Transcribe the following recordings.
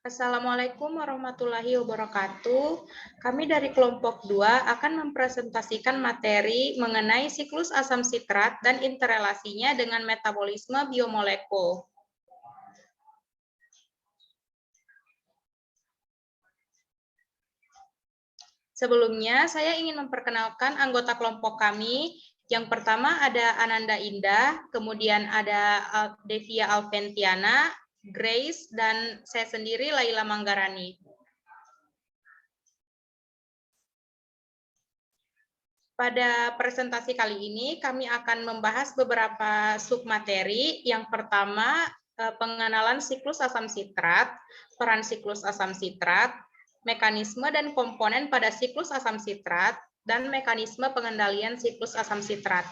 Assalamualaikum warahmatullahi wabarakatuh. Kami dari kelompok 2 akan mempresentasikan materi mengenai siklus asam sitrat dan interrelasinya dengan metabolisme biomolekul. Sebelumnya, saya ingin memperkenalkan anggota kelompok kami. Yang pertama ada Ananda Indah, kemudian ada Devia Alventiana, Grace, dan saya sendiri Laila Manggarani. Pada presentasi kali ini, kami akan membahas beberapa submateri. Yang pertama, pengenalan siklus asam sitrat, peran siklus asam sitrat, mekanisme dan komponen pada siklus asam sitrat, dan mekanisme pengendalian siklus asam sitrat.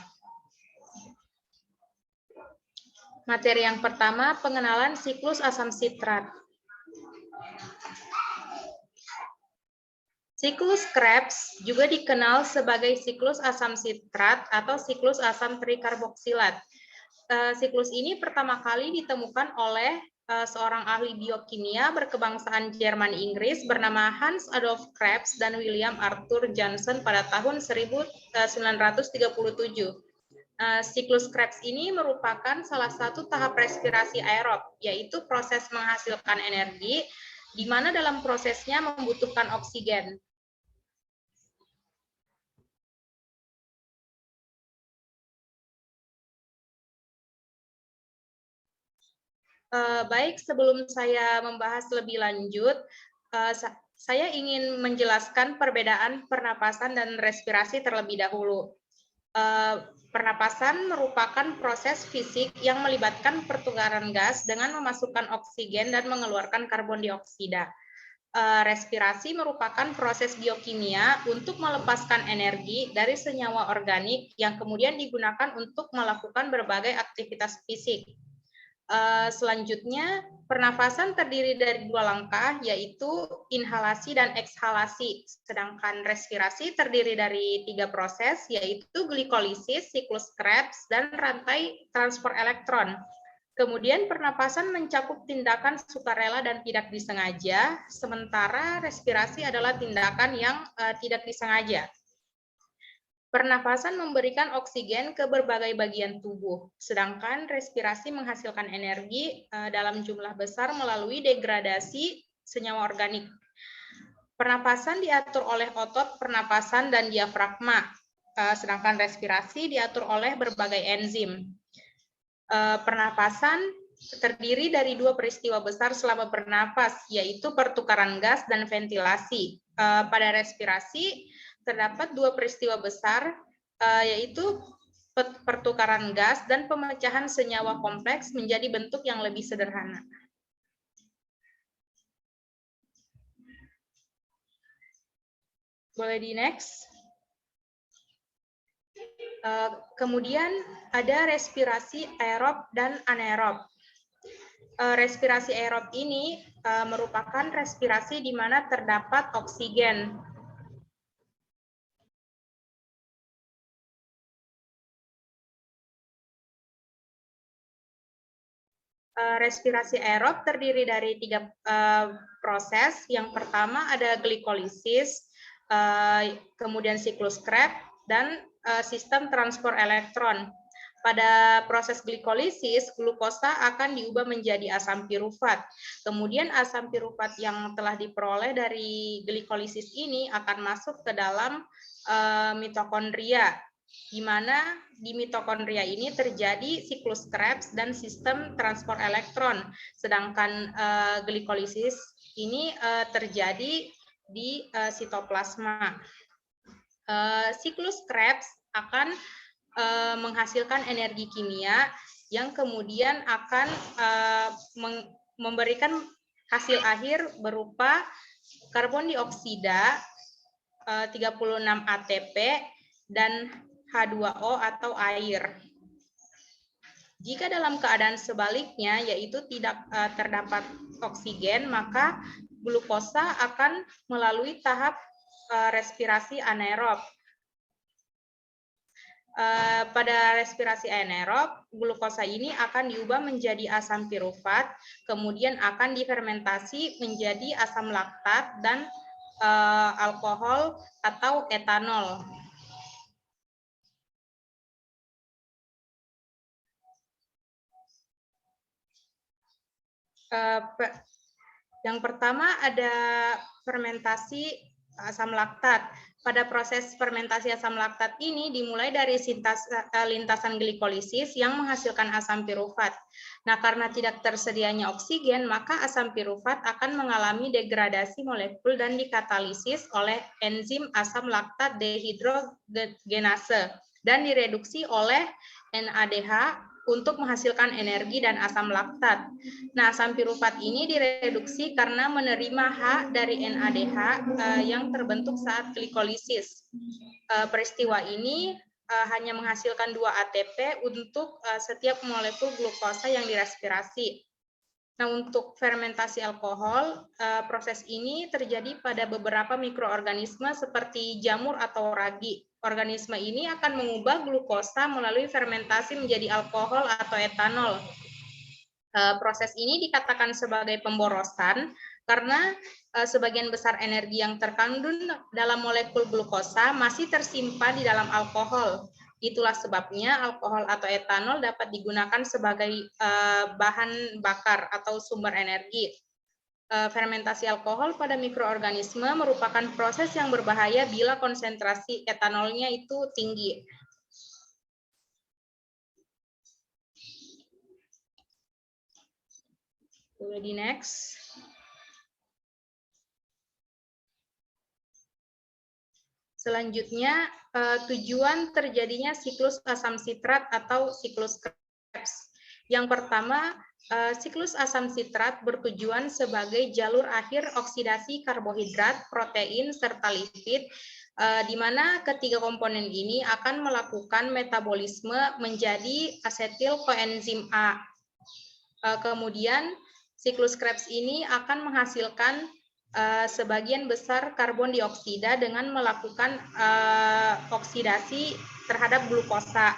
Materi yang pertama, pengenalan siklus asam sitrat. Siklus Krebs juga dikenal sebagai siklus asam sitrat atau siklus asam trikarboksilat. Siklus ini pertama kali ditemukan oleh seorang ahli biokimia berkebangsaan Jerman Inggris bernama Hans Adolf Krebs dan William Arthur Johnson pada tahun 1937. Siklus Krebs ini merupakan salah satu tahap respirasi aerob, yaitu proses menghasilkan energi, di mana dalam prosesnya membutuhkan oksigen. Baik, sebelum saya membahas lebih lanjut, saya ingin menjelaskan perbedaan pernapasan dan respirasi terlebih dahulu. Pernapasan merupakan proses fisik yang melibatkan pertukaran gas dengan memasukkan oksigen dan mengeluarkan karbon dioksida. Respirasi merupakan proses biokimia untuk melepaskan energi dari senyawa organik yang kemudian digunakan untuk melakukan berbagai aktivitas fisik. Selanjutnya, pernafasan terdiri dari dua langkah, yaitu inhalasi dan ekshalasi. Sedangkan respirasi terdiri dari 3 proses, yaitu glikolisis, siklus Krebs, dan rantai transport elektron. Kemudian pernapasan mencakup tindakan sukarela dan tidak disengaja, sementara respirasi adalah tindakan yang tidak disengaja. Pernafasan memberikan oksigen ke berbagai bagian tubuh, sedangkan respirasi menghasilkan energi dalam jumlah besar melalui degradasi senyawa organik. Pernapasan diatur oleh otot pernapasan dan diafragma, sedangkan respirasi diatur oleh berbagai enzim. Pernapasan terdiri dari 2 peristiwa besar selama bernapas, yaitu pertukaran gas dan ventilasi. Pada respirasi, terdapat 2 peristiwa besar, yaitu pertukaran gas dan pemecahan senyawa kompleks menjadi bentuk yang lebih sederhana. Boleh di next. Kemudian ada respirasi aerob dan anaerob. Respirasi aerob ini merupakan respirasi di mana terdapat oksigen. Respirasi aerob terdiri dari 3 proses. Yang pertama ada glikolisis, kemudian siklus Krebs, dan sistem transport elektron. Pada proses glikolisis, glukosa akan diubah menjadi asam pirufat. Kemudian asam pirufat yang telah diperoleh dari glikolisis ini akan masuk ke dalam mitokondria, di mana di mitokondria ini terjadi siklus Krebs dan sistem transport elektron. Sedangkan glikolisis ini terjadi di sitoplasma. Siklus Krebs akan menghasilkan energi kimia yang kemudian akan memberikan hasil akhir berupa karbon dioksida 36 ATP dan H2O atau air. Jika dalam keadaan sebaliknya, yaitu tidak terdapat oksigen, maka glukosa akan melalui tahap respirasi anaerob. Pada respirasi anaerob, glukosa ini akan diubah menjadi asam pirufat, kemudian akan difermentasi menjadi asam laktat dan alkohol atau etanol. Yang pertama ada fermentasi asam laktat. Pada proses fermentasi asam laktat ini dimulai dari lintasan glikolisis yang menghasilkan asam pirufat. Nah, karena tidak tersedianya oksigen, maka asam pirufat akan mengalami degradasi molekul dan dikatalisis oleh enzim asam laktat dehidrogenase dan direduksi oleh NADH untuk menghasilkan energi dan asam laktat. Nah, asam pirufat ini direduksi karena menerima H dari NADH yang terbentuk saat glikolisis. Peristiwa ini hanya menghasilkan 2 ATP untuk setiap molekul glukosa yang direspirasi. Nah, untuk fermentasi alkohol, proses ini terjadi pada beberapa mikroorganisme seperti jamur atau ragi. Organisme ini akan mengubah glukosa melalui fermentasi menjadi alkohol atau etanol. Proses ini dikatakan sebagai pemborosan karena sebagian besar energi yang terkandung dalam molekul glukosa masih tersimpan di dalam alkohol. Itulah sebabnya alkohol atau etanol dapat digunakan sebagai bahan bakar atau sumber energi. Fermentasi alkohol pada mikroorganisme merupakan proses yang berbahaya bila konsentrasi etanolnya itu tinggi. Boleh di next. Selanjutnya, tujuan terjadinya siklus asam sitrat atau siklus Krebs. Yang pertama, siklus asam sitrat bertujuan sebagai jalur akhir oksidasi karbohidrat, protein, serta lipid, di mana ketiga komponen ini akan melakukan metabolisme menjadi asetil koenzim A. Kemudian, siklus Krebs ini akan menghasilkan sebagian besar karbon dioksida dengan melakukan oksidasi terhadap glukosa.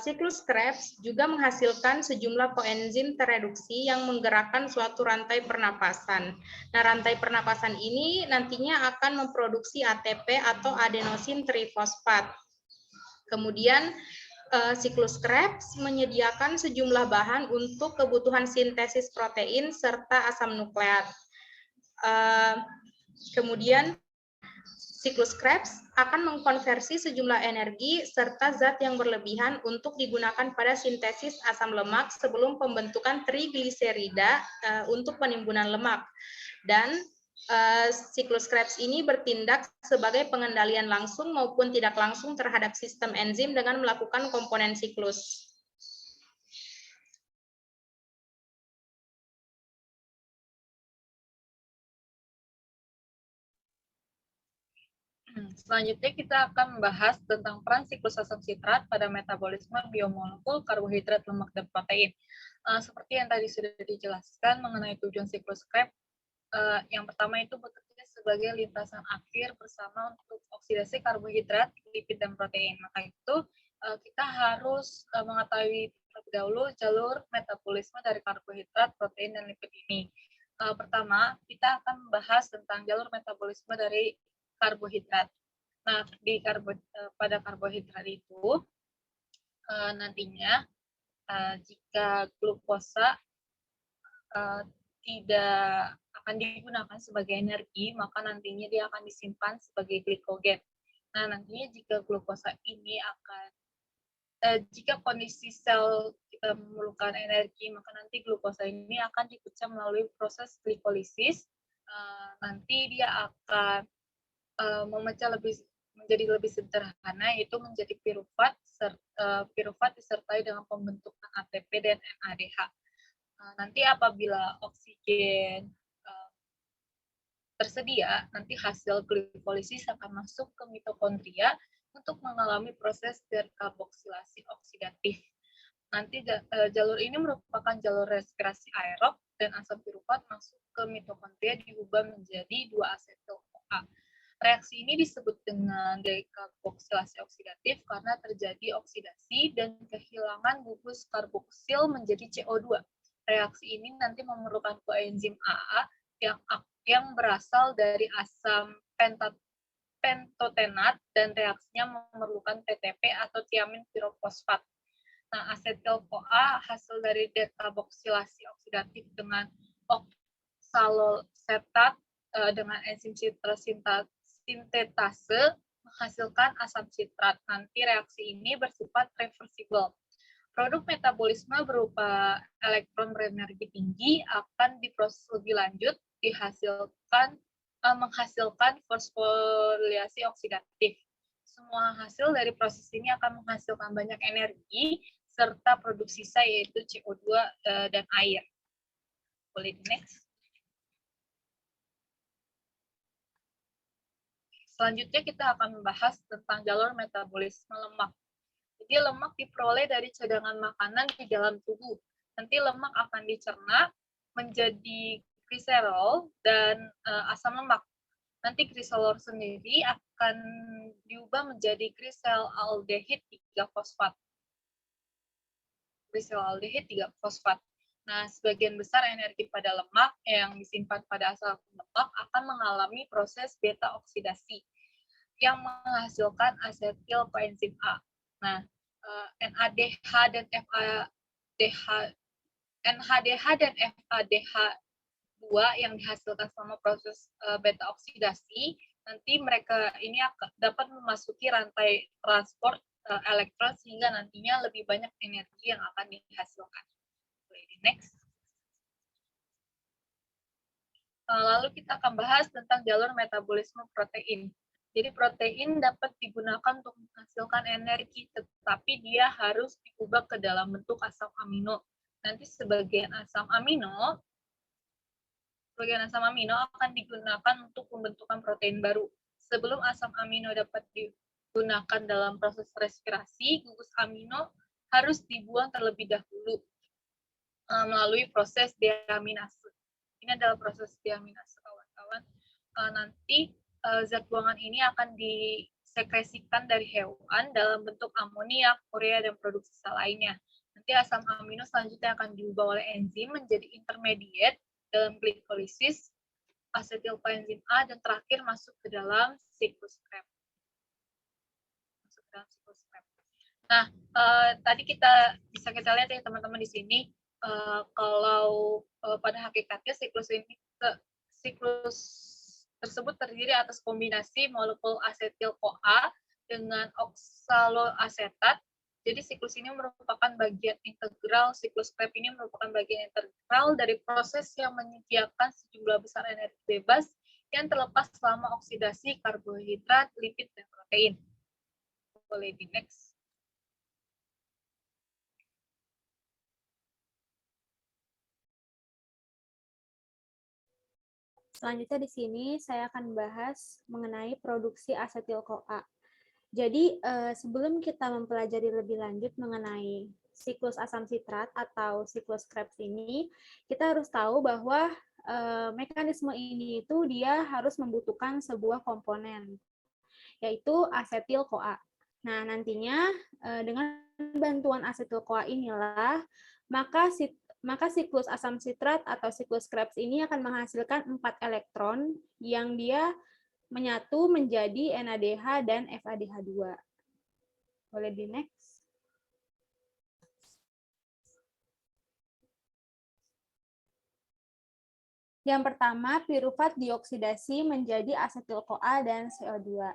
Siklus Krebs juga menghasilkan sejumlah koenzim tereduksi yang menggerakkan suatu rantai pernapasan. Nah, rantai pernapasan ini nantinya akan memproduksi ATP atau adenosin trifosfat. Kemudian, siklus Krebs menyediakan sejumlah bahan untuk kebutuhan sintesis protein serta asam nukleat. Kemudian, siklus Krebs akan mengkonversi sejumlah energi serta zat yang berlebihan untuk digunakan pada sintesis asam lemak sebelum pembentukan trigliserida untuk penimbunan lemak. Dan siklus Krebs ini bertindak sebagai pengendalian langsung maupun tidak langsung terhadap sistem enzim dengan melakukan komponen siklus. Selanjutnya kita akan membahas tentang peran siklus asam sitrat pada metabolisme biomolekul karbohidrat, lemak, dan protein. Seperti yang tadi sudah dijelaskan mengenai tujuan siklus Krebs, yang pertama itu bekerja sebagai lintasan akhir bersama untuk oksidasi karbohidrat, lipid, dan protein. Maka itu kita harus mengetahui terlebih dahulu jalur metabolisme dari karbohidrat, protein, dan lipid ini. Pertama, kita akan membahas tentang jalur metabolisme dari karbohidrat. Nah, pada karbohidrat itu nantinya jika glukosa tidak akan digunakan sebagai energi, maka nantinya dia akan disimpan sebagai glikogen. Nah, nantinya jika glukosa ini jika kondisi sel kita memerlukan energi, maka nanti glukosa ini akan dipecah melalui proses glikolisis. Nanti dia akan memecah menjadi lebih sederhana, yaitu menjadi pirufat. Pirufat disertai dengan pembentukan ATP dan NADH. Nanti apabila oksigen tersedia, nanti hasil glikolisis akan masuk ke mitokondria untuk mengalami proses dekarboksilasi oksidatif. Nanti jalur ini merupakan jalur respirasi aerob dan asam pirufat masuk ke mitokondria diubah menjadi 2-asetil-CoA. Reaksi ini disebut dengan dekarboksilasi oksidatif karena terjadi oksidasi dan kehilangan gugus karboksil menjadi CO2. Reaksi ini nanti memerlukan koenzim AA yang berasal dari asam pentotenat dan reaksinya memerlukan TTP atau tiamin pirofosfat. Nah, asetil-CoA hasil dari dekarboksilasi oksidatif dengan oksalosetat dengan enzim sintetase menghasilkan asam sitrat. Nanti reaksi ini bersifat reversible. Produk metabolisme berupa elektron berenergi tinggi akan diproses lebih lanjut menghasilkan fosforilyasi oksidatif. Semua hasil dari proses ini akan menghasilkan banyak energi serta produk sisa yaitu CO2 dan air. Boleh di next. Selanjutnya kita akan membahas tentang jalur metabolisme lemak. Jadi lemak diperoleh dari cadangan makanan di dalam tubuh. Nanti lemak akan dicerna menjadi gliserol dan asam lemak. Nanti gliserol sendiri akan diubah menjadi gliseraldehid 3-fosfat. Gliseraldehid 3-fosfat. Nah, sebagian besar energi pada lemak yang disimpan pada asam lemak akan mengalami proses beta oksidasi yang menghasilkan asetil koenzim A. Nah, NADH dan FADH2 yang dihasilkan selama proses beta oksidasi, nanti mereka ini dapat memasuki rantai transport elektron sehingga nantinya lebih banyak energi yang akan dihasilkan. Next. Lalu kita akan bahas tentang jalur metabolisme protein. Jadi protein dapat digunakan untuk menghasilkan energi, tetapi dia harus diubah ke dalam bentuk asam amino. Nanti sebagian asam amino akan digunakan untuk pembentukan protein baru. Sebelum asam amino dapat digunakan dalam proses respirasi, gugus amino harus dibuang terlebih dahulu melalui proses deaminase. Ini adalah proses deaminase, kawan-kawan. Nanti zat buangan ini akan disekresikan dari hewan dalam bentuk amoniak, urea, dan produk sisa lainnya. Nanti asam amino selanjutnya akan diubah oleh enzim menjadi intermediate dalam glikolisis, asetil koenzim A, dan terakhir masuk ke dalam siklus Krebs. Nah, tadi kita lihat ya teman-teman di sini, kalau pada hakikatnya siklus tersebut terdiri atas kombinasi molekul asetil-CoA dengan oksaloasetat. Jadi siklus ini merupakan bagian integral, siklus Krebs ini merupakan bagian integral dari proses yang menyediakan sejumlah besar energi bebas yang terlepas selama oksidasi karbohidrat, lipid, dan protein. Boleh di next. Selanjutnya di sini saya akan bahas mengenai produksi asetil-CoA. Jadi sebelum kita mempelajari lebih lanjut mengenai siklus asam sitrat atau siklus Krebs ini, kita harus tahu bahwa mekanisme ini itu dia harus membutuhkan sebuah komponen, yaitu asetil-CoA. Nah, nantinya dengan bantuan asetil-CoA inilah maka siklus asam sitrat atau siklus Krebs ini akan menghasilkan 4 elektron yang dia menyatu menjadi NADH dan FADH2. Boleh di next. Yang pertama, pirufat dioksidasi menjadi asetil-CoA dan CO2.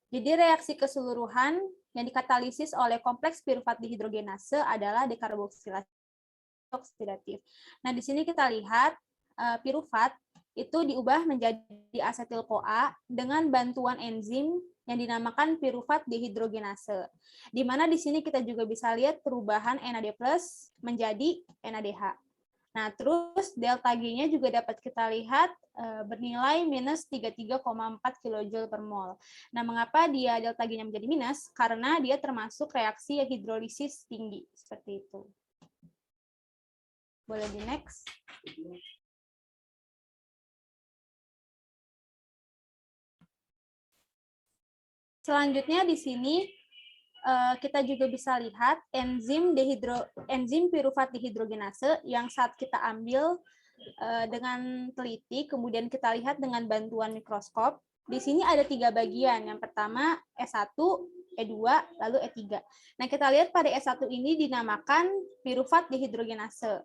Jadi reaksi keseluruhan yang dikatalisis oleh kompleks pirufat dihidrogenase adalah dekarboksilasi oksidatif. Nah, di sini kita lihat pirufat itu diubah menjadi asetil-CoA dengan bantuan enzim yang dinamakan pirufat dihidrogenase. Di mana di sini kita juga bisa lihat perubahan NAD+ menjadi NADH. Nah, terus delta G-nya juga dapat kita lihat bernilai minus 33,4 kJ per mol. Nah, mengapa dia delta G-nya menjadi minus? Karena dia termasuk reaksi hidrolisis tinggi, seperti itu. Boleh di next. Selanjutnya di sini kita juga bisa lihat enzim pirufat dihidrogenase yang saat kita ambil dengan teliti, kemudian kita lihat dengan bantuan mikroskop. Di sini ada 3 bagian. Yang pertama E1, E2, lalu E3. Nah, kita lihat pada E1 ini dinamakan pirufat dihidrogenase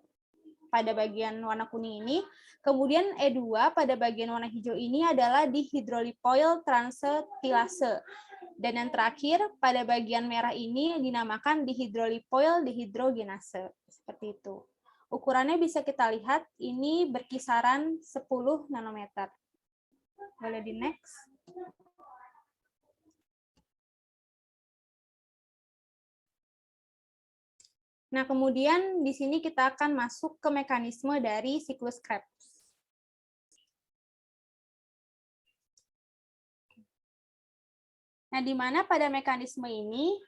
pada bagian warna kuning ini. Kemudian E2 pada bagian warna hijau ini adalah dihidrolipoil transetilase. Dan yang terakhir, pada bagian merah ini dinamakan dihidrolipoil dihidrogenase. Seperti itu. Ukurannya bisa kita lihat, ini berkisaran 10 nanometer. Boleh di next. Nah, kemudian di sini kita akan masuk ke mekanisme dari siklus Krebs. Nah, di mana pada mekanisme ini,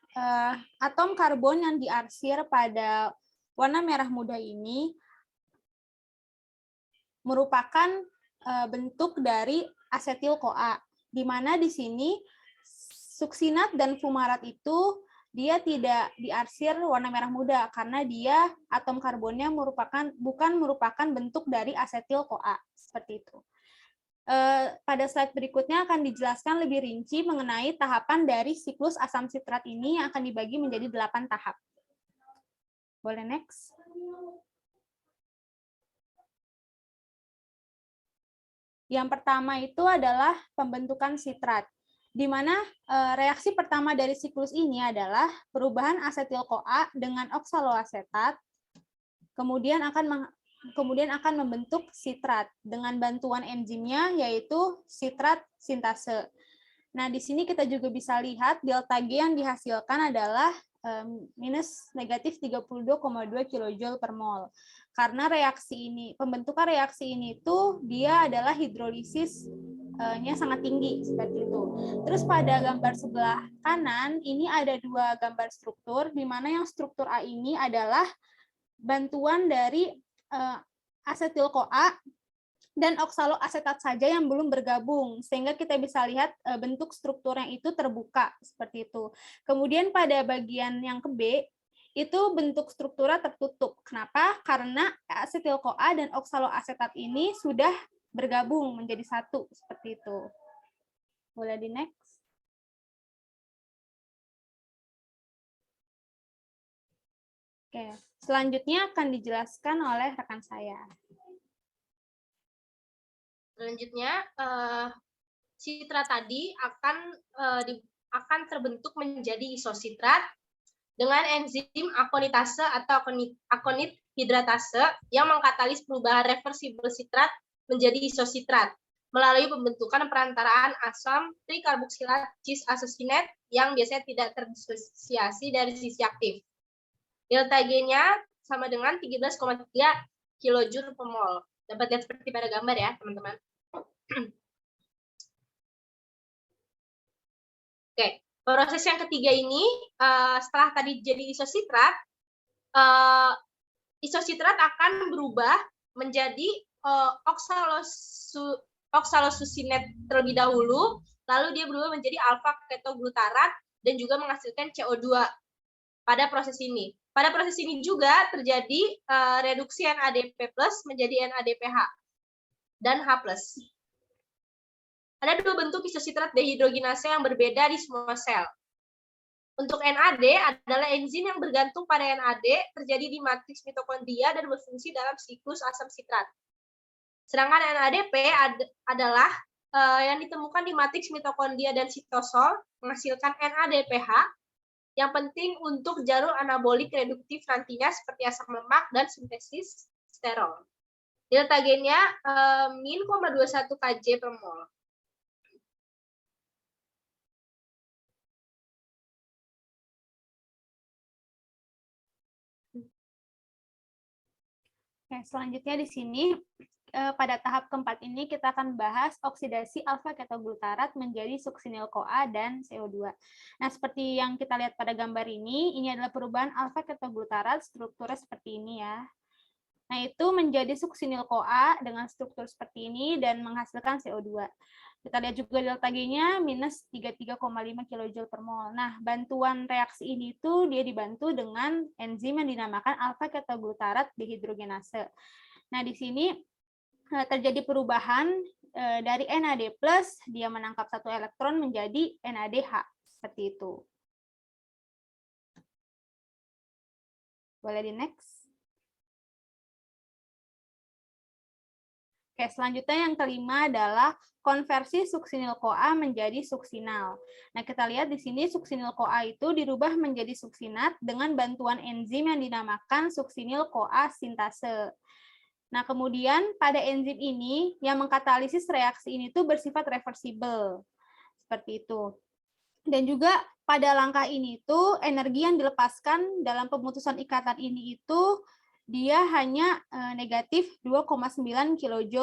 atom karbon yang diarsir pada warna merah muda ini merupakan bentuk dari asetil-CoA, di mana di sini suksinat dan fumarat itu dia tidak diarsir warna merah muda karena dia atom karbonnya bukan merupakan bentuk dari asetil-CoA, seperti itu. Pada slide berikutnya akan dijelaskan lebih rinci mengenai tahapan dari siklus asam sitrat ini yang akan dibagi menjadi 8 tahap. Boleh next. Yang pertama itu adalah pembentukan sitrat, di mana reaksi pertama dari siklus ini adalah perubahan asetil-CoA dengan oksaloasetat, kemudian akan membentuk sitrat dengan bantuan enzimnya yaitu sitrat sintase. Nah, di sini kita juga bisa lihat delta G yang dihasilkan adalah minus negatif 32,2 kJ per mol. Karena pembentukan reaksi ini itu dia adalah hidrolisisnya sangat tinggi seperti itu. Terus pada gambar sebelah kanan ini ada 2 gambar struktur, di mana yang struktur A ini adalah bantuan dari asetil-CoA dan oksaloasetat saja yang belum bergabung, sehingga kita bisa lihat bentuk strukturnya itu terbuka, seperti itu. Kemudian pada bagian yang ke B, itu bentuk strukturnya tertutup. Kenapa? Karena asetil-CoA dan oksaloasetat ini sudah bergabung menjadi satu, seperti itu. Boleh di next. Oke, selanjutnya akan dijelaskan oleh rekan saya. Selanjutnya, sitrat tadi akan terbentuk menjadi isositrat dengan enzim akonitase atau akonit hidratase yang mengkatalis perubahan reversibel sitrat menjadi isositrat melalui pembentukan perantaraan asam trikarboksilat cis asosinat yang biasanya tidak terdisosiasi dari sisi aktif. Delta G-nya sama dengan 13,3 kJ per mol. Dapat lihat seperti pada gambar ya, teman-teman. Oke, proses yang ketiga ini, setelah tadi jadi isositrat, isositrat akan berubah menjadi oksalosusinet terlebih dahulu, lalu dia berubah menjadi alfa ketoglutarat dan juga menghasilkan CO2 pada proses ini. Pada proses ini juga terjadi reduksi NADP+ menjadi NADPH dan H+. Ada 2 bentuk isositrat dehidrogenase yang berbeda di semua sel. Untuk NAD adalah enzim yang bergantung pada NAD, terjadi di matriks mitokondria dan berfungsi dalam siklus asam sitrat. Sedangkan NADP adalah yang ditemukan di matriks mitokondria dan sitosol, menghasilkan NADPH, yang penting untuk jalur anabolik reduktif nantinya seperti asam lemak dan sintesis sterol. Delta G-nya min 0,21 kJ per mol. Oke, selanjutnya di sini pada tahap keempat ini kita akan bahas oksidasi alfa ketoglutarat menjadi suksinil-CoA dan CO2. Nah, seperti yang kita lihat pada gambar ini adalah perubahan alfa ketoglutarat, strukturnya seperti ini ya. Nah, itu menjadi suksinil-CoA dengan struktur seperti ini dan menghasilkan CO2. Kita lihat juga delta G-nya minus 33,5 kJ per mol. Nah, bantuan reaksi ini tuh dia dibantu dengan enzim yang dinamakan alfa-ketoglutarat dehidrogenase. Nah, di sini terjadi perubahan dari NAD+, dia menangkap satu elektron menjadi NADH, seperti itu. Boleh di next. Oke, selanjutnya yang kelima adalah konversi suksinil-CoA menjadi suksinal. Nah, kita lihat di sini suksinil-CoA itu dirubah menjadi suksinat dengan bantuan enzim yang dinamakan suksinil-CoA sintase. Nah, kemudian pada enzim ini yang mengkatalisis reaksi ini tuh bersifat reversibel. Seperti itu. Dan juga pada langkah ini tuh energi yang dilepaskan dalam pemutusan ikatan ini itu dia hanya negatif 2,9 kJ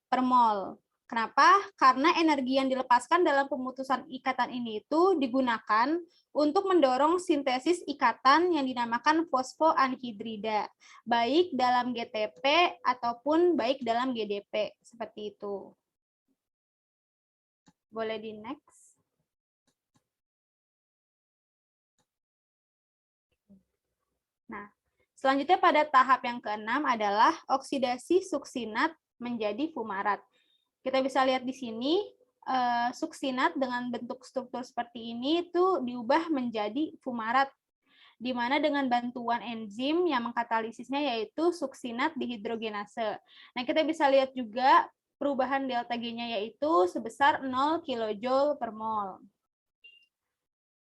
per mol. Kenapa? Karena energi yang dilepaskan dalam pemutusan ikatan ini itu digunakan untuk mendorong sintesis ikatan yang dinamakan fosfoanhidrida, baik dalam GTP ataupun baik dalam GDP, seperti itu. Boleh di next. Nah, selanjutnya pada tahap yang keenam adalah oksidasi suksinat menjadi fumarat. Kita bisa lihat di sini, suksinat dengan bentuk struktur seperti ini itu diubah menjadi fumarat, di mana dengan bantuan enzim yang mengkatalisisnya yaitu suksinat dihidrogenase. Nah, kita bisa lihat juga perubahan delta G-nya yaitu sebesar 0 kJ per mol.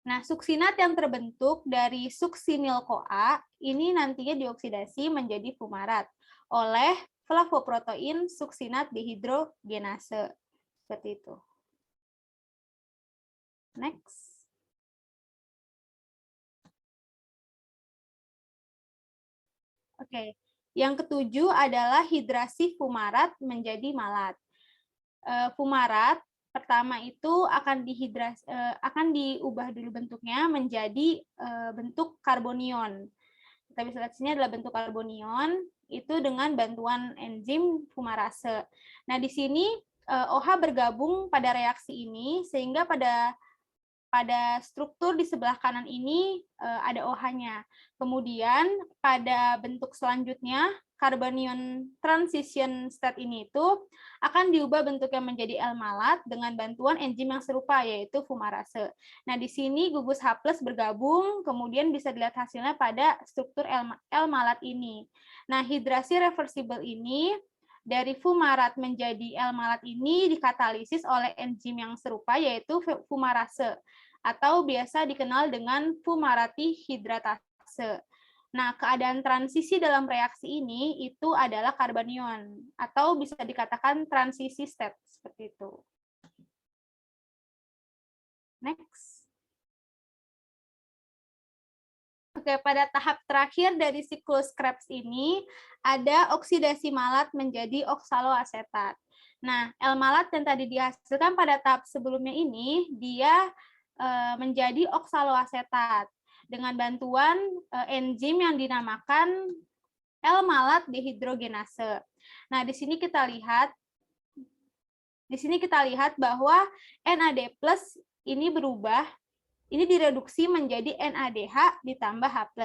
Nah, suksinat yang terbentuk dari suksinil-CoA ini nantinya dioksidasi menjadi fumarat oleh flavoprotein suksinat dehidrogenase. Seperti itu. Next. Oke. Yang ketujuh adalah hidrasi fumarat menjadi malat. Fumarat pertama itu akan diubah dulu bentuknya menjadi bentuk karbonion. Kita bisa lihat sini adalah bentuk karbonion itu dengan bantuan enzim fumarase. Nah, di sini OH bergabung pada reaksi ini sehingga pada struktur di sebelah kanan ini ada OH-nya. Kemudian pada bentuk selanjutnya carbanion transition state ini itu akan diubah bentuknya menjadi L-malat dengan bantuan enzim yang serupa yaitu fumarase. Nah, di sini gugus H+ bergabung, kemudian bisa dilihat hasilnya pada struktur L-malat ini. Nah, hidrasi reversibel ini dari fumarat menjadi L-malat ini dikatalisis oleh enzim yang serupa yaitu fumarase atau biasa dikenal dengan fumarati hidratase. Nah, keadaan transisi dalam reaksi ini itu adalah karbanion atau bisa dikatakan transisi state seperti itu. Next. Oke, pada tahap terakhir dari siklus Krebs ini ada oksidasi malat menjadi oksaloasetat. Nah, L-malat yang tadi dihasilkan pada tahap sebelumnya ini dia menjadi oksaloasetat dengan bantuan enzim yang dinamakan L-malat dehidrogenase. Nah, di sini kita lihat bahwa NAD+ ini berubah, ini direduksi menjadi NADH ditambah H+.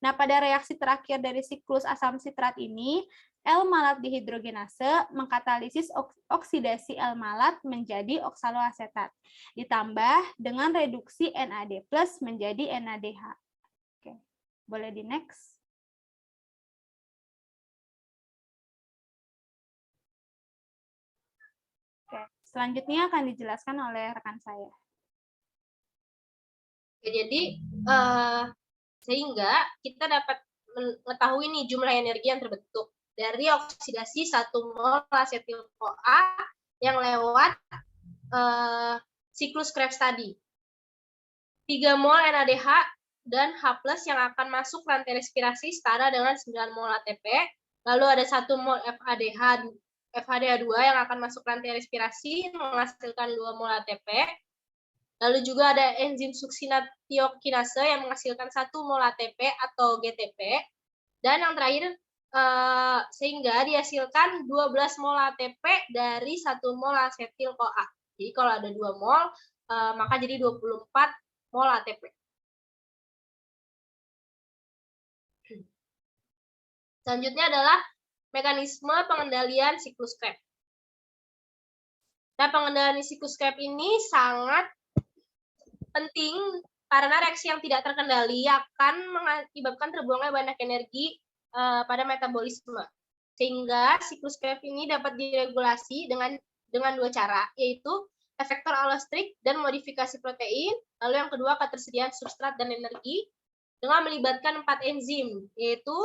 Nah, pada reaksi terakhir dari siklus asam sitrat ini, L-malat dehidrogenase mengkatalisis oksidasi L-malat menjadi oksaloasetat, ditambah dengan reduksi NAD+ menjadi NADH. Oke, boleh di next. Oke, selanjutnya akan dijelaskan oleh rekan saya. Jadi sehingga kita dapat mengetahui nih jumlah energi yang terbentuk dari oksidasi 1 mol asetil-CoA yang lewat siklus Krebs tadi. 3 mol NADH dan H+ yang akan masuk rantai respirasi setara dengan 9 mol ATP. Lalu ada 1 mol FHDH2 yang akan masuk rantai respirasi menghasilkan 2 mol ATP. Lalu juga ada enzim suksinat tiokinase yang menghasilkan 1 mol ATP atau GTP. Dan yang terakhir sehingga dihasilkan 12 mol ATP dari 1 mol asetil-CoA. Jadi kalau ada 2 mol, maka jadi 24 mol ATP. Selanjutnya adalah mekanisme pengendalian siklus Krebs. Nah, pengendalian siklus Krebs ini sangat penting karena reaksi yang tidak terkendali akan mengakibatkan terbuangnya banyak energi pada metabolisme. Sehingga siklus Krebs ini dapat diregulasi dengan 2 cara, yaitu efektor allosteric dan modifikasi protein, lalu yang kedua ketersediaan substrat dan energi, dengan melibatkan 4 enzim, yaitu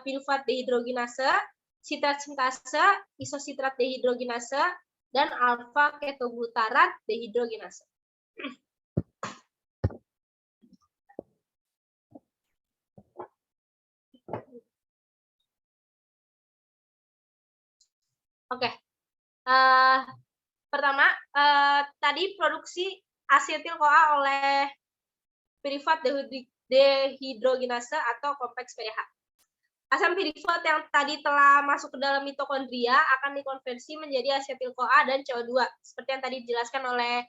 pirufat dehidrogenase, sitrat sintase, isositrat dehidrogenase, dan alfa ketoglutarat dehidrogenase. Oke, pertama tadi produksi asetil-CoA oleh pirufat dehidrogenase atau kompleks PDH. Asam pirufat yang tadi telah masuk ke dalam mitokondria akan dikonversi menjadi asetil-CoA dan CO2, seperti yang tadi dijelaskan oleh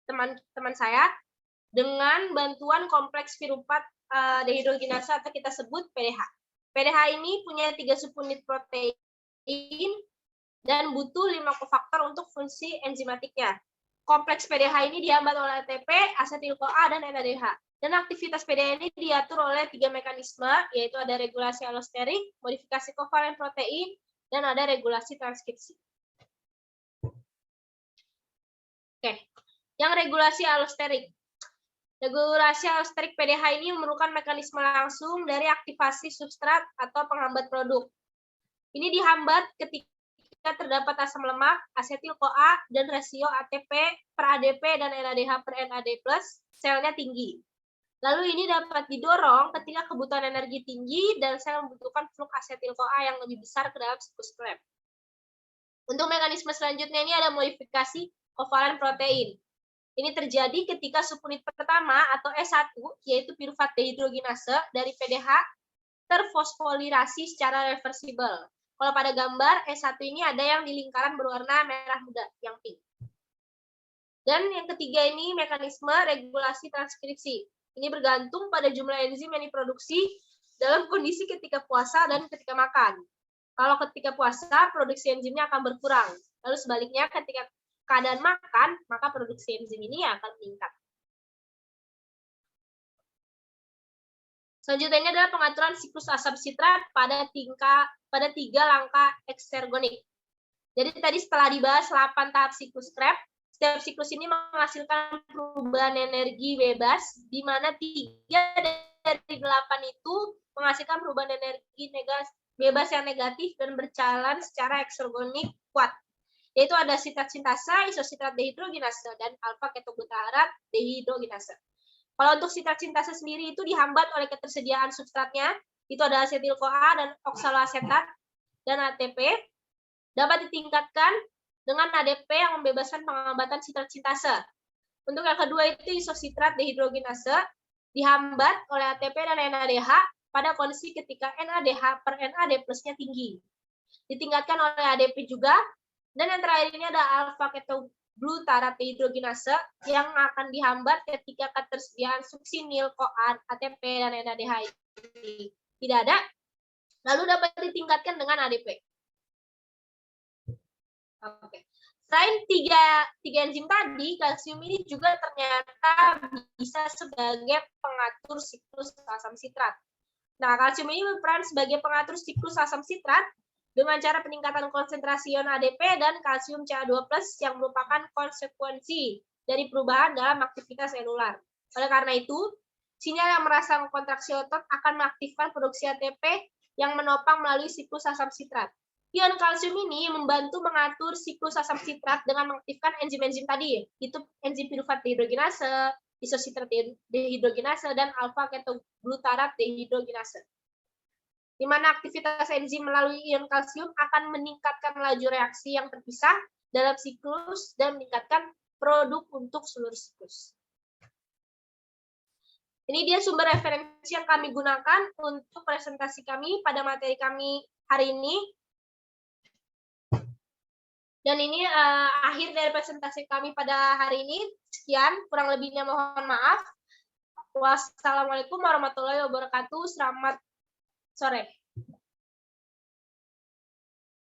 teman-teman saya, dengan bantuan kompleks pirufat dehidrogenase atau kita sebut PDH. PDH ini punya 3 subunit protein dan butuh 5 kofaktor untuk fungsi enzimatiknya. Kompleks PDH ini dihambat oleh ATP, asetil-CoA, dan NADH. Dan aktivitas PDH ini diatur oleh 3 mekanisme, yaitu ada regulasi allosterik, modifikasi kovalen protein, dan ada regulasi transkripsi. Oke, yang regulasi allosterik. Regulasi allosterik PDH ini memerlukan mekanisme langsung dari aktivasi substrat atau penghambat produk. Ini dihambat ketika terdapat asam lemak, asetil-CoA, dan rasio ATP per ADP dan NADH per NAD+, selnya tinggi. Lalu ini dapat didorong ketika kebutuhan energi tinggi dan sel membutuhkan flux asetil-CoA yang lebih besar ke dalam siklus Krebs. Untuk mekanisme selanjutnya ini ada modifikasi kovalen protein. Ini terjadi ketika subunit pertama atau S1, yaitu pirufat dehidrogenase dari PDH, terfosforilasi secara reversibel. Kalau pada gambar S1 ini ada yang di lingkaran berwarna merah muda, yang pink. Dan yang ketiga ini mekanisme regulasi transkripsi. Ini bergantung pada jumlah enzim yang diproduksi dalam kondisi ketika puasa dan ketika makan. Kalau ketika puasa, produksi enzimnya akan berkurang. Lalu sebaliknya ketika keadaan makan, maka produksi enzim ini akan meningkat. Selanjutnya adalah pengaturan siklus asam sitrat pada 3 langkah eksergonik. Jadi tadi setelah dibahas 8 tahap siklus Krebs, setiap siklus ini menghasilkan perubahan energi bebas, di mana 3 dari 8 itu menghasilkan perubahan energi bebas yang negatif dan berjalan secara eksergonik kuat. Yaitu ada sitrat sintase, isositrat dehidrogenase, dan alfa ketoglutarat dehidrogenase. Kalau untuk sitrat sintase sendiri itu dihambat oleh ketersediaan substratnya, itu ada asetil-CoA dan oksaloasetat dan ATP, dapat ditingkatkan dengan ADP yang membebaskan penghambatan sitrat sintase. Untuk yang kedua itu isositrat dehidrogenase, dihambat oleh ATP dan NADH pada kondisi ketika NADH per NAD plusnya tinggi. Ditingkatkan oleh ADP juga, dan yang terakhir ini ada alfa ketoglutarat dehidrogenase yang akan dihambat ketika ketersediaan suksinil, CoA, ATP, dan NADH ini tidak ada, lalu dapat ditingkatkan dengan ADP. Oke. Selain tiga enzim tadi, kalsium ini juga ternyata bisa sebagai pengatur siklus asam sitrat. Nah, kalsium ini berperan sebagai pengatur siklus asam sitrat dengan cara peningkatan konsentrasi ion ADP dan kalsium Ca2+ yang merupakan konsekuensi dari perubahan dalam aktivitas selular. Oleh karena itu, sinyal yang merangsang kontraksi otot akan mengaktifkan produksi ATP yang menopang melalui siklus asam sitrat. Ion kalsium ini membantu mengatur siklus asam sitrat dengan mengaktifkan enzim-enzim tadi, itu enzim pirufat dehidrogenase, isositrat dehidrogenase, dan alfa ketoglutarat dehidrogenase. Di mana aktivitas enzim melalui ion kalsium akan meningkatkan laju reaksi yang terpisah dalam siklus dan meningkatkan produk untuk seluruh siklus. Ini dia sumber referensi yang kami gunakan untuk presentasi kami pada materi kami hari ini. Dan ini akhir dari presentasi kami pada hari ini. Sekian, kurang lebihnya mohon maaf. Wassalamualaikum warahmatullahi wabarakatuh. Selamat sore.